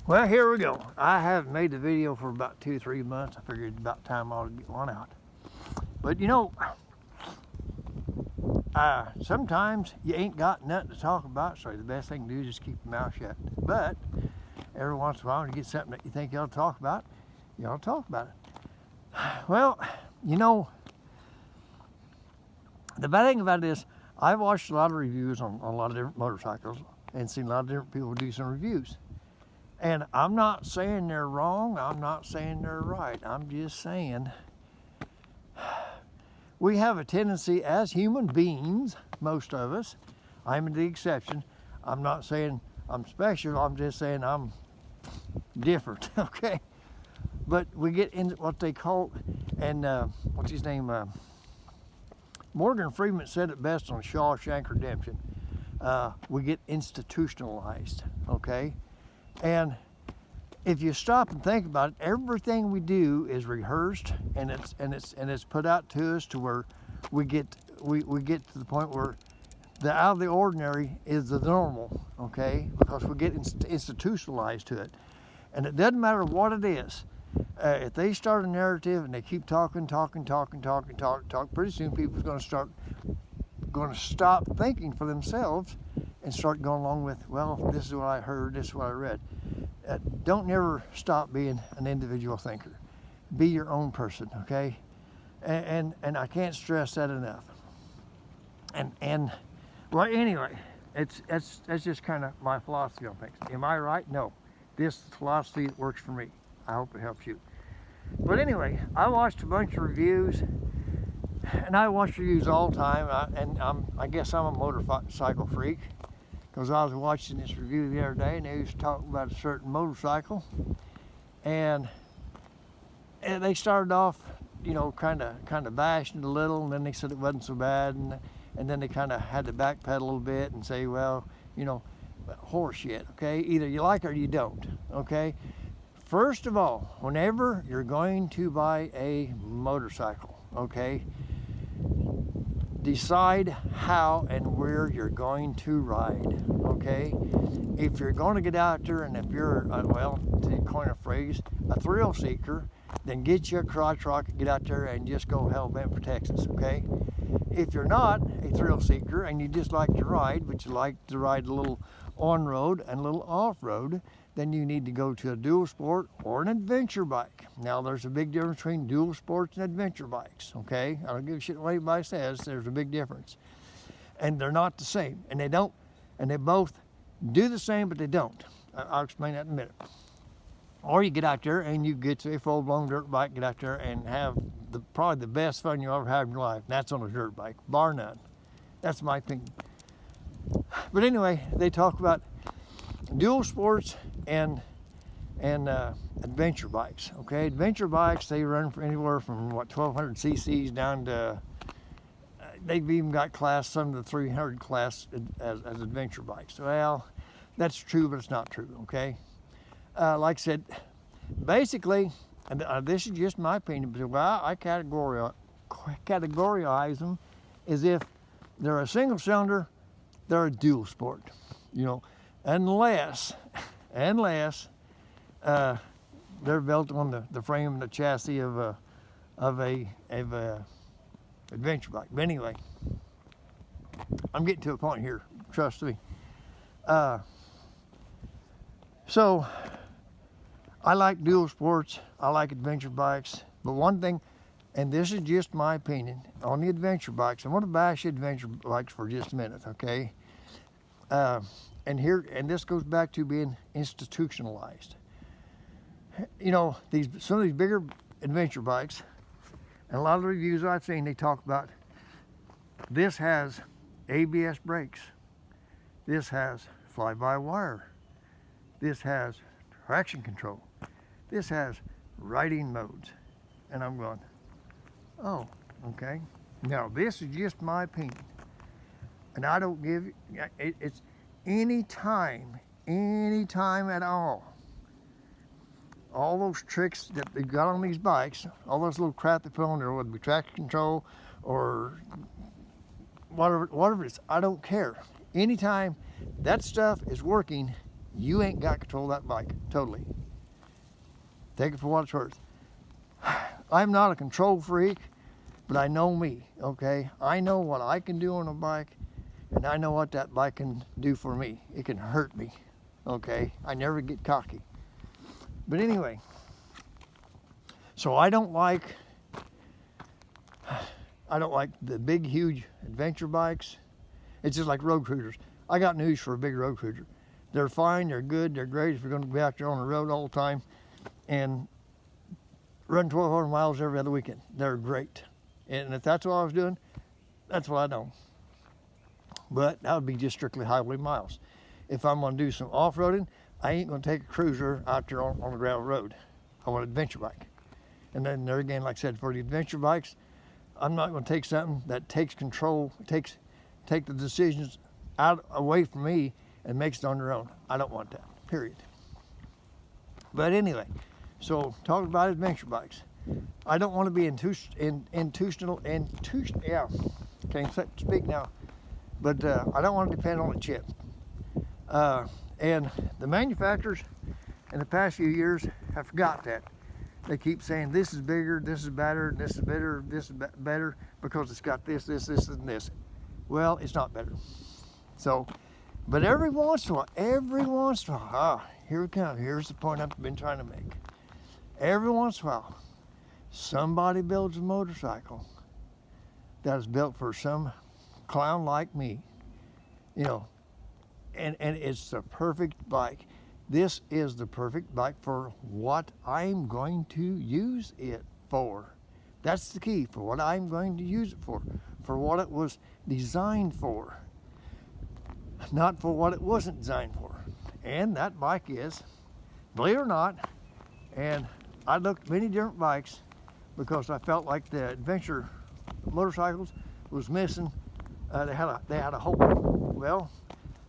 Well, here we go. I haven't made the video for about 2-3 months. I figured it's about time I ought to get one out. But you know, sometimes you ain't got nothing to talk about, so the best thing to do is just keep your mouth shut. But every once in a while, when you get something that you think you ought to talk about, you ought to talk about it. Well, you know, the bad thing about it is, I've watched a lot of reviews on a lot of different motorcycles and seen a lot of different people do some reviews. And I'm not saying they're wrong, I'm not saying they're right, I'm just saying we have a tendency as human beings, most of us, I'm the exception, I'm not saying I'm special, I'm just saying I'm different, okay? But we get into what they call, and what's his name, Morgan Freeman said it best on Shawshank Redemption, we get institutionalized, okay? And if you stop and think about it, everything we do is rehearsed, and it's put out to us to where we get to the point where the out of the ordinary is the normal, okay? Because we get institutionalized to it, and it doesn't matter what it is. If they start a narrative and they keep talking, pretty soon people's going to stop thinking for themselves and start going along with, well, this is what I heard, this is what I read. Don't never stop being an individual thinker. Be your own person, okay? And I can't stress that enough. And well, anyway, that's just kind of my philosophy on things. Am I right? No. This philosophy works for me. I hope it helps you. But anyway, I watched a bunch of reviews, and I watch reviews all the time, I guess I'm a motorcycle freak, because I was watching this review the other day, and they was talking about a certain motorcycle, and they started off, you know, kind of bashing it a little, and then they said it wasn't so bad, and then they kind of had to backpedal a little bit and say, well, you know, horse shit, okay? Either you like it or you don't, okay? First of all, whenever you're going to buy a motorcycle, okay, decide how and where you're going to ride, okay? If you're going to get out there, and if you're, well, to coin a phrase, a thrill seeker, then get you a crotch rocket, get out there and just go hell-bent for Texas, okay? If you're not a thrill seeker and you just like to ride, but you like to ride a little on-road and a little off-road, then you need to go to a dual sport or an adventure bike. Now, there's a big difference between dual sports and adventure bikes, okay? I don't give a shit what anybody says, there's a big difference. And they're not the same, and they both do the same, but they don't. I'll explain that in a minute. Or you get out there and you get to a full-blown dirt bike, get out there and have probably the best fun you'll ever have in your life, and that's on a dirt bike, bar none. That's my opinion. But anyway, they talk about dual sports and adventure bikes, okay? Adventure bikes, they run for anywhere from, 1,200 cc's down to, they've even got some of the 300 class as adventure bikes. Well, that's true, but it's not true, okay? Like I said, basically, and this is just my opinion, but I categorize them as if they're a single cylinder, they're a dual sport, you know, unless they're built on the frame and the chassis of a adventure bike. But anyway, I'm getting to a point here, trust me. So I like dual sports, I like adventure bikes, but one thing, and this is just my opinion, on the adventure bikes, I'm going to bash adventure bikes for just a minute, okay? And this goes back to being institutionalized. You know, some of these bigger adventure bikes, and a lot of the reviews I've seen, they talk about this has ABS brakes, this has fly-by-wire, this has traction control, this has riding modes, and I'm going, oh, okay. Now, this is just my opinion, and I don't give it's any time at all those tricks that they've got on these bikes, all those little crap they put on there, whether it be traction control or whatever it is, I don't care. Anytime that stuff is working, You ain't got control of that bike, totally. Take it for what it's worth. I'm not a control freak, but I know me, okay? I know what I can do on a bike, and I know what that bike can do for me. It can hurt me, okay? I never get cocky. But anyway, so I don't like the big, huge adventure bikes. It's just like road cruisers. I got news for a big road cruiser. They're fine, they're good, they're great if you're going to be out there on the road all the time and run 1,200 miles every other weekend. They're great. And if that's what I was doing, that's what I know. But that would be just strictly highway miles. If I'm going to do some off-roading, I ain't going to take a cruiser out there on the gravel road. I want an adventure bike. And then there again, like I said, for the adventure bikes, I'm not going to take something that takes control, take the decisions away from me and makes it on their own. I don't want that, period. But anyway, so talking about adventure bikes, I don't want to be can't speak now, but I don't want to depend on a chip. And the manufacturers in the past few years have forgot that. They keep saying this is bigger, this is better, this is better, this is better because it's got this, and this. Well, it's not better. So, but every once in a while, here we come. Here's the point I've been trying to make. Every once in a while, somebody builds a motorcycle that is built for some clown like me, you know, and it's the perfect bike. This is the perfect bike for what I'm going to use it for. That's the key, for what I'm going to use it for what it was designed for, not for what it wasn't designed for. And that bike is, believe it or not, and I looked at many different bikes because I felt like the adventure motorcycles was missing. They had a hole. Well,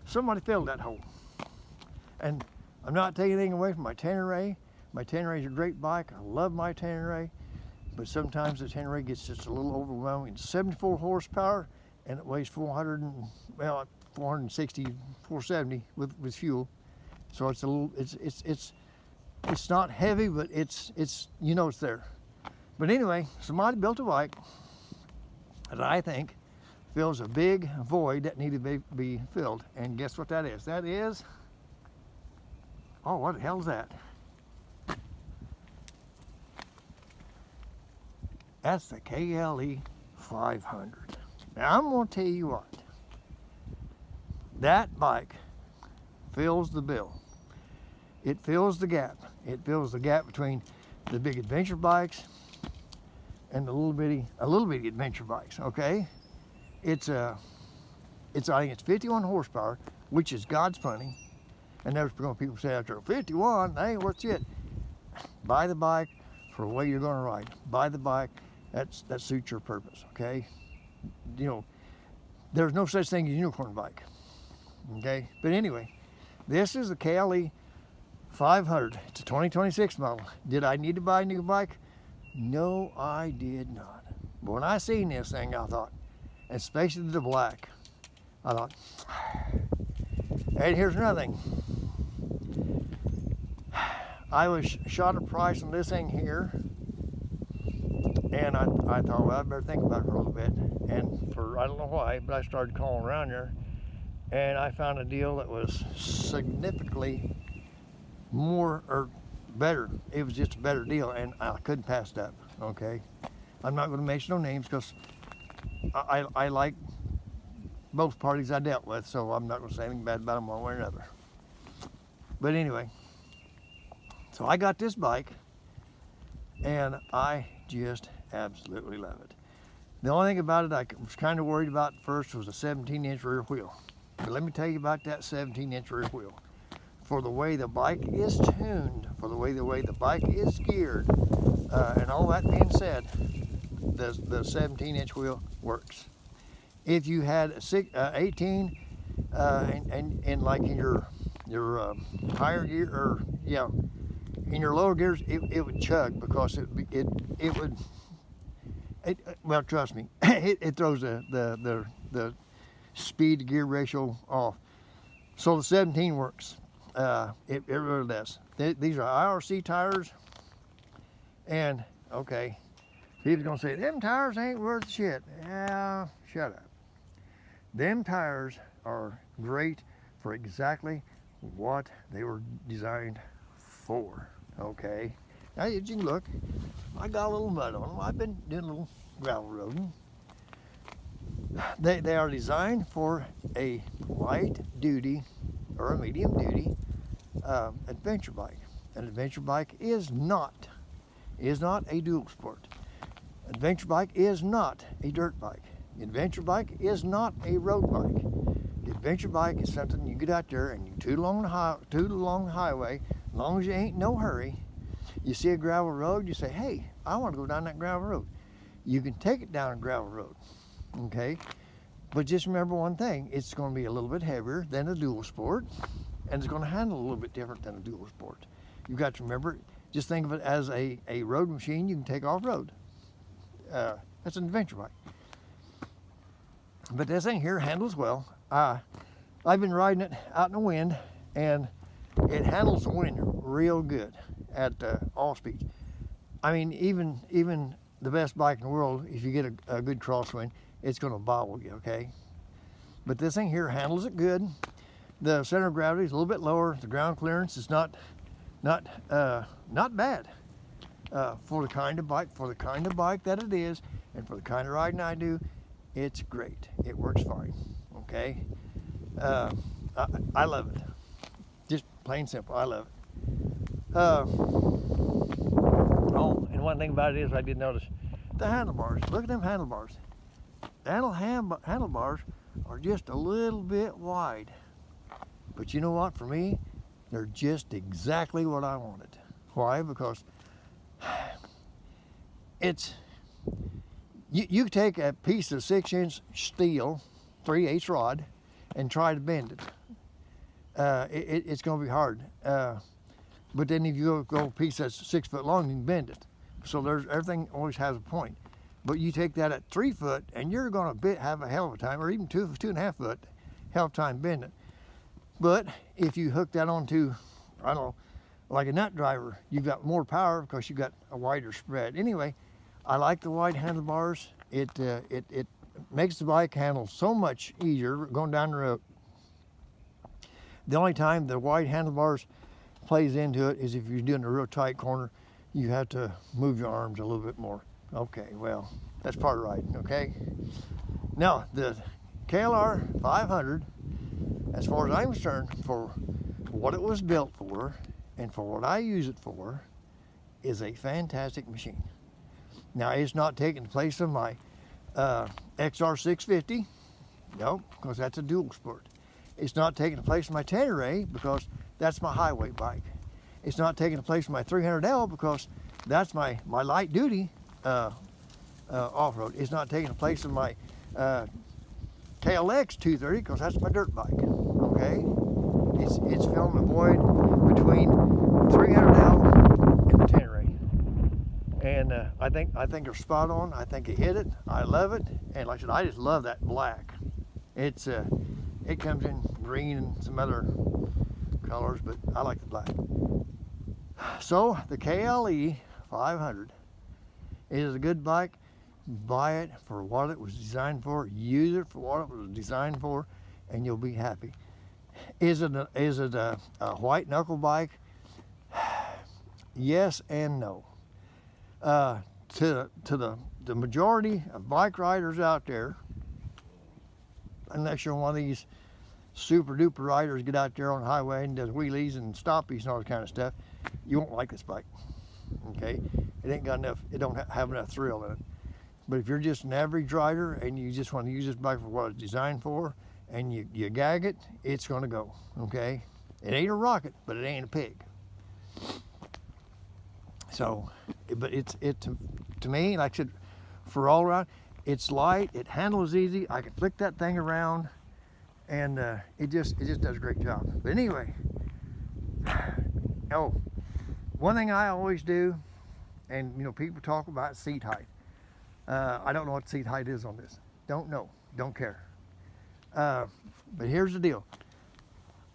somebody filled that hole. And I'm not taking anything away from my Tenere. My Tenere is a great bike. I love my Tenere, but sometimes the Tenere gets just a little overwhelming. It's 74 horsepower and it weighs 460, 470 with fuel. So it's a little, it's not heavy, but it's you know it's there. But anyway, somebody built a bike that I think fills a big void that needed to be filled. And guess what that is? That is, oh, what the hell is that? That's the KLE 500. Now I'm going to tell you what, that bike fills the bill. It fills the gap. It fills the gap between the big adventure bikes and the little bitty adventure bikes. Okay, I think it's 51 horsepower, which is God's plenty. And there's going to be people say out there, 51, that ain't worth shit. Buy the bike for the way you're going to ride. Buy the bike that suits your purpose. Okay, you know, there's no such thing as a unicorn bike. Okay, but anyway, this is the KLE 500. It's a 2026 model. Did I need to buy a new bike? No, I did not. But when I seen this thing, I thought, especially the black, I thought, and here's another thing. I was shot a price on this thing here, and I thought, well, I better think about it for a little bit. And I don't know why, but I started calling around there, and I found a deal that was significantly more or better. It was just a better deal, and I couldn't pass it up. Okay, I'm not going to mention no names because I like both parties I dealt with, so I'm not going to say anything bad about them one way or another. But anyway, so I got this bike, and I just absolutely love it. The only thing about it I was kind of worried about first was a 17-inch rear wheel. But let me tell you about that 17-inch rear wheel. For the way the bike is tuned, for the way the bike is geared, and all that being said, the 17-inch wheel works. If you had 18 and like in your higher gear, or in your lower gears, it would chug because it would. Well, trust me, it throws the speed to gear ratio off. So the 17 works. It really does. These are IRC tires, and okay, people's gonna say them tires ain't worth shit. Yeah, shut up. Them tires are great for exactly what they were designed for. Okay, now you can look. I got a little mud on them. I've been doing a little gravel roading. They are designed for a light duty or a medium duty adventure bike. An adventure bike is not a dual sport. Adventure bike is not a dirt bike. The adventure bike is not a road bike. The adventure bike is something you get out there and you toot along the highway. As long as you ain't in no hurry, you see a gravel road, you say, hey, I want to go down that gravel road. You can take it down a gravel road, okay? But just remember one thing, it's going to be a little bit heavier than a dual sport, and it's going to handle a little bit different than a dual sport. You've got to remember, just think of it as a road machine you can take off-road. That's an adventure bike. But this thing here handles well. I've been riding it out in the wind, and it handles the wind real good at all speeds. I mean, even the best bike in the world, if you get a good crosswind, it's going to bobble you, okay? But this thing here handles it good. The center of gravity is a little bit lower. The ground clearance is not bad for the kind of bike that it is, and for the kind of riding I do. It's great. It works fine. Okay. I love it. Just plain simple. I love it. Oh, and one thing about it is I did notice the handlebars. Look at them handlebars. The handlebars are just a little bit wide. But you know what? For me, they're just exactly what I wanted. Why? Because it's you take a piece of 6-inch steel, 3/8 rod, and try to bend it. It's going to be hard. But then if you go a piece that's 6 foot long, you can bend it. So everything always has a point. But you take that at 3 foot, and you're going to have a hell of a time, or even 2.5 foot, hell of a time bending it. But if you hook that onto, I don't know, like a nut driver, you've got more power because you've got a wider spread. Anyway, I like the wide handlebars. It makes the bike handle so much easier going down the road. The only time the wide handlebars plays into it is if you're doing a real tight corner, you have to move your arms a little bit more. Okay, well, that's part of riding, okay? Now, the KLR 500, as far as I'm concerned, for what it was built for and for what I use it for, is a fantastic machine. Now, it's not taking the place of my XR650, no, because that's a dual sport. It's not taking the place of my Tenere because that's my highway bike. It's not taking the place of my 300L because that's my light duty off-road. It's not taking the place of my KLX 230 because that's my dirt bike, okay? It's filling the void between 300L and the Tenere. And I think they're spot on. I think it hit it. I love it. And like I said, I just love that black. It comes in green and some other colors, but I like the black. So the KLE 500 is a good bike. Buy it for what it was designed for. Use it for what it was designed for, and you'll be happy. Is it a white knuckle bike? Yes and no. To the majority of bike riders out there, unless you're one of these super duper riders, get out there on the highway and does wheelies and stoppies and all that kind of stuff, you won't like this bike. Okay, it ain't got enough. It don't have enough thrill in it. But if you're just an average rider and you just want to use this bike for what it's designed for, and you gag it, it's going to go. Okay, it ain't a rocket, but it ain't a pig. So, but to me, like I said, for all around, it's light, it handles easy. I can flick that thing around, and it just does a great job. But anyway, oh, one thing I always do, and you know, people talk about seat height. I don't know what seat height is on this. Don't know, don't care. But here's the deal.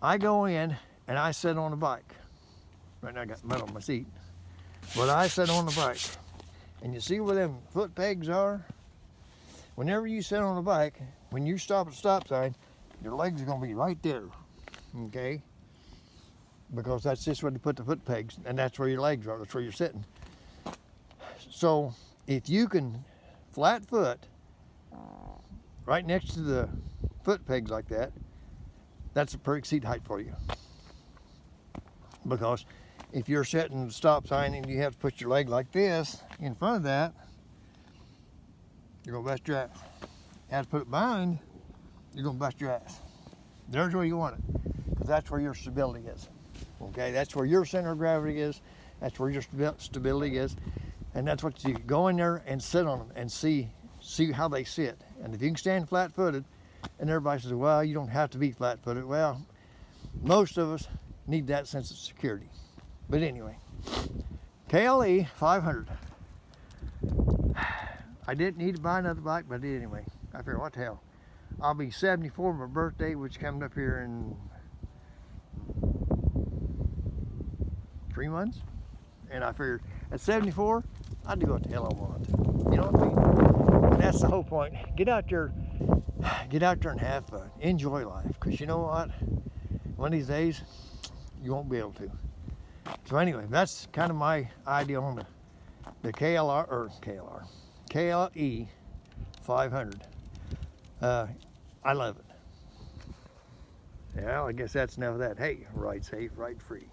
I go in and I sit on the bike. Right now I got mud on my seat. But I sit on the bike. And you see where them foot pegs are? Whenever you sit on the bike, when you stop at the stop sign, your legs are going to be right there. Okay? Because that's just where they put the foot pegs, and that's where your legs are. That's where you're sitting. So if you can flat foot right next to the foot pegs like that, that's a perfect seat height for you. Because if you're sitting at the stop sign and you have to put your leg like this in front of that, you're gonna bust your ass. You have to put it behind, you're gonna bust your ass. There's where you want it, because that's where your stability is. Okay, that's where your center of gravity is. That's where your stability is, and that's what you go in there and sit on them and see how they sit. And if you can stand flat-footed, and everybody says, well, you don't have to be flat-footed. Well, most of us need that sense of security. But anyway, KLE 500. I didn't need to buy another bike, but I did anyway. I figured, what the hell? I'll be 74 for my birthday, which is coming up here in 3 months. And I figured, at 74, I'd do what the hell I want. You know what I mean? And that's the whole point. Get out there and have fun. Enjoy life. Because you know what? One of these days, you won't be able to. So anyway, that's kind of my idea on the KLE 500. I love it. Yeah, I guess that's enough of that. Hey, ride safe, ride free.